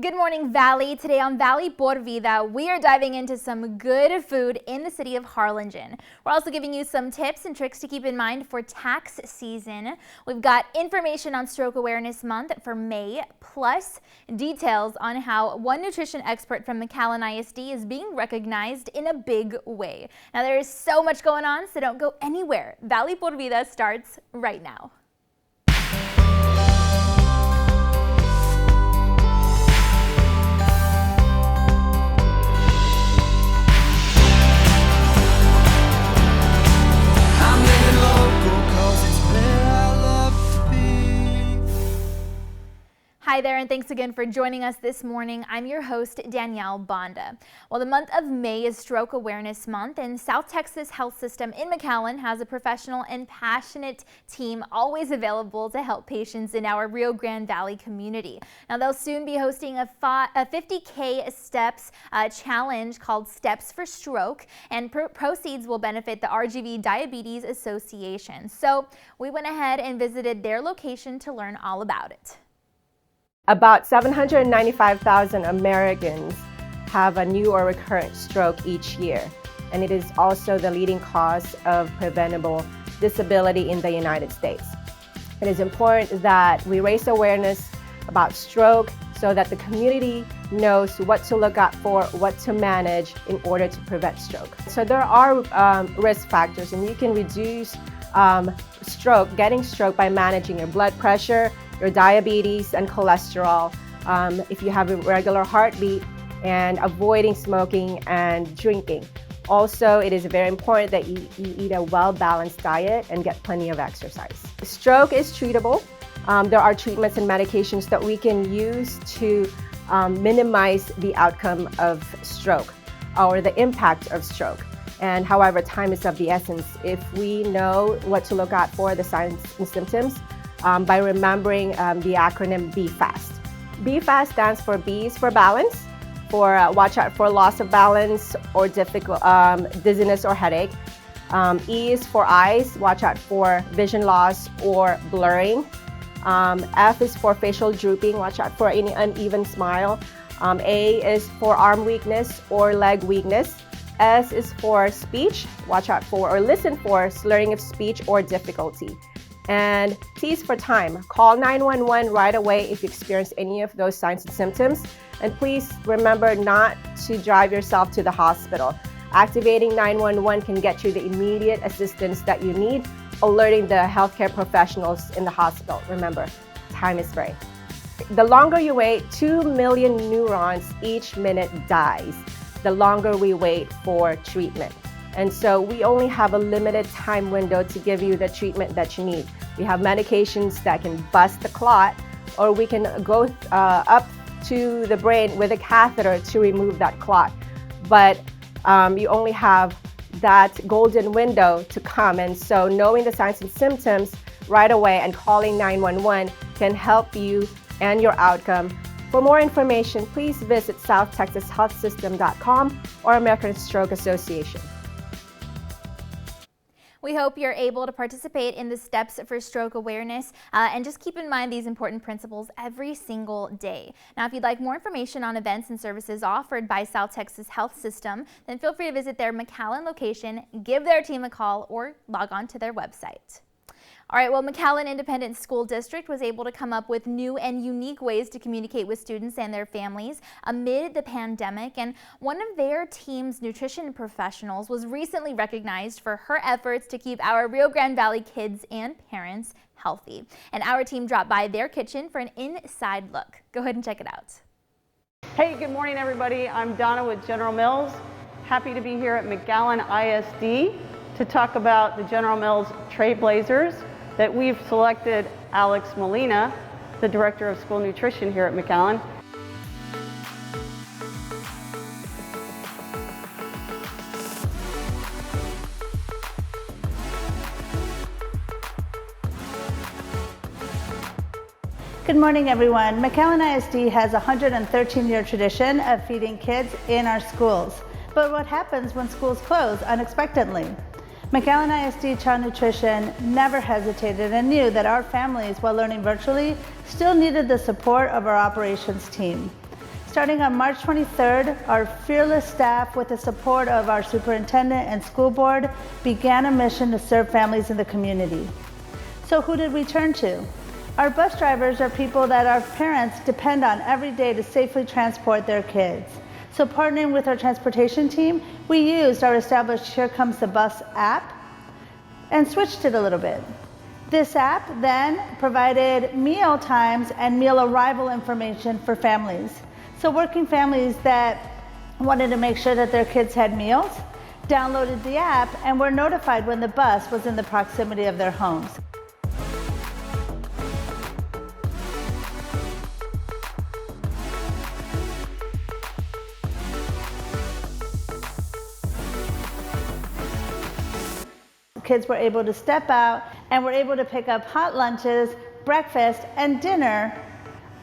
Good morning, Valley. Today on Valley por Vida, we are diving into some good food in the city of Harlingen. We're also giving you some tips and tricks to keep in mind for tax season. We've got information on Stroke Awareness Month for May, plus details on how one nutrition expert from McAllen ISD is being recognized in a big way. Now, there is so much going on, so don't go anywhere. Valley por Vida starts right now. Hi there, and thanks again for joining us this morning. I'm your host, Danielle Banda. Well, the month of May is Stroke Awareness Month, and South Texas Health System in McAllen has a professional and passionate team always available to help patients in our Rio Grande Valley community. Now, they'll soon be hosting a 50K steps challenge called Steps for Stroke, and proceeds will benefit the RGV Diabetes Association. So we went ahead and visited their location to learn all about it. About 795,000 Americans have a new or recurrent stroke each year, and it is also the leading cause of preventable disability in the United States. It is important that we raise awareness about stroke so that the community knows what to look out for, what to manage in order to prevent stroke. So there are risk factors, and you can reduce getting stroke by managing your blood pressure, your diabetes and cholesterol, if you have a regular heartbeat, and avoiding smoking and drinking. Also, it is very important that you eat a well-balanced diet and get plenty of exercise. Stroke is treatable. There are treatments and medications that we can use to minimize the outcome of stroke or the impact of stroke. And however, time is of the essence. If we know what to look out for, the signs and symptoms, by remembering the acronym BFAST. BFAST stands for B is for balance, for watch out for loss of balance or difficult dizziness or headache. E is for eyes, watch out for vision loss or blurring. F is for facial drooping, watch out for any uneven smile. A is for arm weakness or leg weakness. S is for speech, watch out for or listen for slurring of speech or difficulty. And T is for time. Call 911 right away if you experience any of those signs and symptoms. And please remember not to drive yourself to the hospital. Activating 911 can get you the immediate assistance that you need, alerting the healthcare professionals in the hospital. Remember, time is free. The longer you wait, 2 million neurons each minute dies the longer we wait for treatment. And so we only have a limited time window to give you the treatment that you need. We have medications that can bust the clot, or we can go up to the brain with a catheter to remove that clot. But you only have that golden window to come. And so knowing the signs and symptoms right away and calling 911 can help you and your outcome. For more information, please visit southtexashealthsystem.com or American Stroke Association. We hope you're able to participate in the Steps for Stroke Awareness and just keep in mind these important principles every single day. Now, if you'd like more information on events and services offered by South Texas Health System, then feel free to visit their McAllen location, give their team a call, or log on to their website. All right, well, McAllen Independent School District was able to come up with new and unique ways to communicate with students and their families amid the pandemic, and one of their team's nutrition professionals was recently recognized for her efforts to keep our Rio Grande Valley kids and parents healthy. And our team dropped by their kitchen for an inside look. Go ahead and check it out. Hey, good morning, everybody. I'm Donna with General Mills. Happy to be here at McAllen ISD to talk about the General Mills Trailblazers that we've selected Alex Molina, the Director of School Nutrition here at McAllen. Good morning, everyone. McAllen ISD has a 113-year tradition of feeding kids in our schools. But what happens when schools close unexpectedly? McAllen ISD Child Nutrition never hesitated and knew that our families, while learning virtually, still needed the support of our operations team. Starting on March 23rd, our fearless staff, with the support of our superintendent and school board, began a mission to serve families in the community. So who did we turn to? Our bus drivers are people that our parents depend on every day to safely transport their kids. So partnering with our transportation team, we used our established Here Comes the Bus app and switched it a little bit. This app then provided meal times and meal arrival information for families. So working families that wanted to make sure that their kids had meals downloaded the app and were notified when the bus was in the proximity of their homes. Kids were able to step out and were able to pick up hot lunches, breakfast, and dinner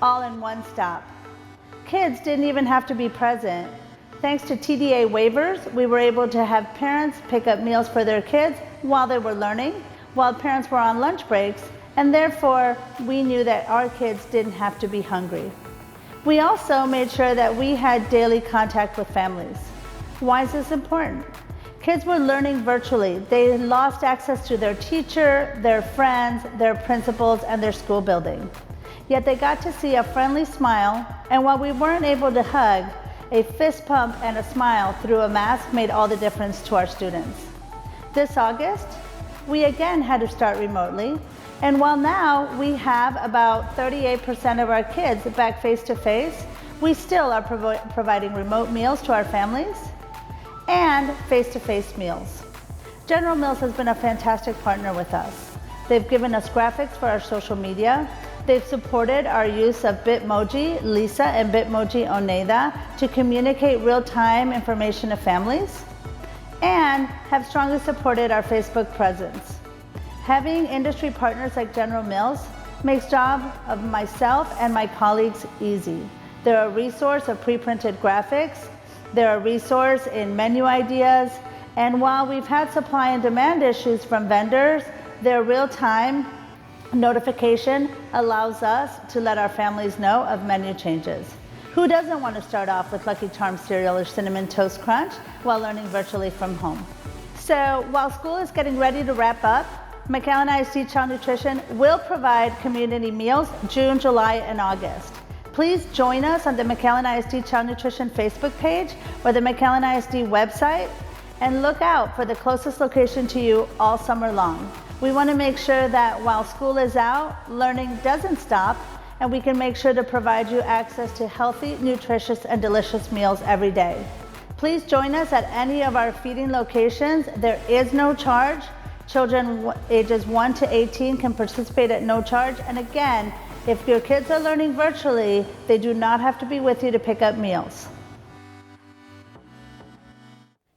all in one stop. Kids didn't even have to be present. Thanks to TDA waivers, we were able to have parents pick up meals for their kids while they were learning, while parents were on lunch breaks, and therefore we knew that our kids didn't have to be hungry. We also made sure that we had daily contact with families. Why is this important? Kids were learning virtually. They lost access to their teacher, their friends, their principals, and their school building. Yet they got to see a friendly smile, and while we weren't able to hug, a fist pump and a smile through a mask made all the difference to our students. This August, we again had to start remotely, and while now we have about 38% of our kids back face-to-face, we still are providing remote meals to our families and face-to-face meals. General Mills has been a fantastic partner with us. They've given us graphics for our social media. They've supported our use of Bitmoji Lisa and Bitmoji Oneida to communicate real-time information to families, and have strongly supported our Facebook presence. Having industry partners like General Mills makes job of myself and my colleagues easy. They're a resource of pre-printed graphics. They're a resource in menu ideas. And while we've had supply and demand issues from vendors, their real-time notification allows us to let our families know of menu changes. Who doesn't want to start off with Lucky Charms cereal or Cinnamon Toast Crunch while learning virtually from home? So while school is getting ready to wrap up, McAllen ISD Child Nutrition will provide community meals June, July, and August. Please join us on the McAllen ISD Child Nutrition Facebook page or the McAllen ISD website, and look out for the closest location to you all summer long. We want to make sure that while school is out, learning doesn't stop, and we can make sure to provide you access to healthy, nutritious, and delicious meals every day. Please join us at any of our feeding locations. There is no charge. Children ages 1 to 18 can participate at no charge. And again, if your kids are learning virtually, they do not have to be with you to pick up meals.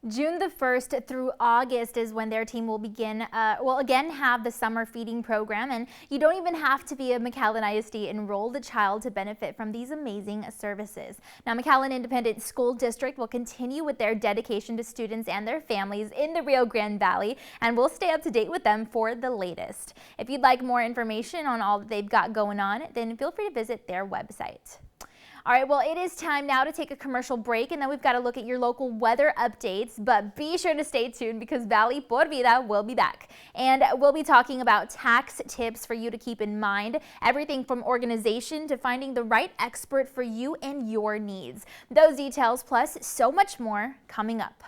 June the 1st through August is when their team will begin, again have the summer feeding program, and you don't even have to be a McAllen ISD enrolled child to benefit from these amazing services. Now, McAllen Independent School District will continue with their dedication to students and their families in the Rio Grande Valley, and we'll stay up to date with them for the latest. If you'd like more information on all that they've got going on, then feel free to visit their website. All right, well, it is time now to take a commercial break, and then we've got to look at your local weather updates, but be sure to stay tuned because Valley por Vida will be back. And we'll be talking about tax tips for you to keep in mind, everything from organization to finding the right expert for you and your needs. Those details plus so much more coming up.